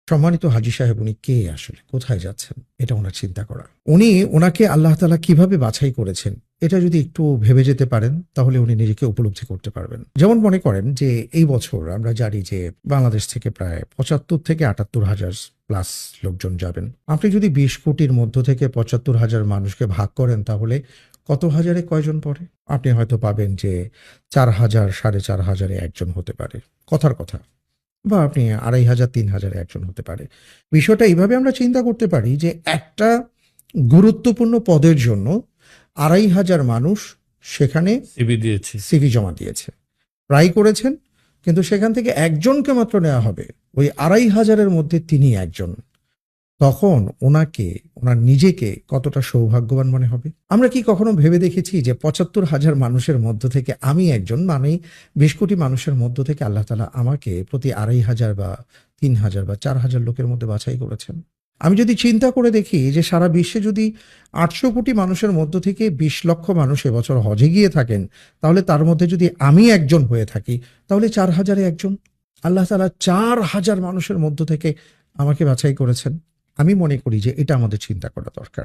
সম্মানিত হাজী সাহেব, উনি কে আসলে, কোথায় যাচ্ছেন, এটা ওনার চিন্তা করা। ওনাকে আল্লাহ তাআলা কিভাবে বাছাই করেছেন, এটা যদি একটু ভেবে যেতে পারেন তাহলে উনি নিজেকে উপলব্ধি করতে পারবেন। যেমন মনে করেন যে এই বছর আমরা জানি যে বাংলাদেশ থেকে প্রায় ৭৫ থেকে ৭৮,০০০ প্লাস লোকজন যাবেন। আপনি যদি ২০ কোটির মধ্য থেকে ৭৫,০০০ মানুষকে ভাগ করেন তাহলে কত হাজারে কয়জন পড়ে? আপনি হয়তো পাবেন যে ৪,০০০, ৪,৫০০ একজন হতে পারে, কথার কথা। বা আপনি ২,৫০০, ৩,০০০ একজন হতে পারে। বিষয়টা এইভাবে আমরা চিন্তা করতে পারি যে একটা গুরুত্বপূর্ণ পদের জন্য ২,৫০০ মানুষ সেখানে সিভি জমা দিয়েছে, ট্রাই করেছেন, কিন্তু সেখান থেকে একজনকে মাত্র নেওয়া হবে। ওই ২,৫০০-এর মধ্যে তিনি একজন। তখন ওনার নিজেকে কতটা সৌভাগ্যবান মনে হবে? আমরা কি কখনো ভেবে দেখেছি যে ৭৫,০০০ মানুষের মধ্য থেকে আমি একজন, মানে ২০ কোটি মানুষের মধ্য থেকে আল্লাহ তাআলা আমাকে প্রতি ২,৫০০ বা ৩,০০০ বা ৪,০০০ লোকের মধ্যে বাছাই করেছেন। আমি যদি চিন্তা করে দেখি যে সারা বিশ্বে যদি ৮০০ কোটি মানুষের মধ্য থেকে ২০ লক্ষ মানুষ এবছর হজে গিয়ে থাকেন, তাহলে তার মধ্যে যদি আমি একজন হয়ে থাকি তাহলে ৪,০০০-এ একজন। আল্লাহ তাআলা ৪,০০০ মানুষের মধ্য থেকে আমাকে বাছাই করেছেন। আমি মনে করি যে এটা আমাদের চিন্তা করা দরকার।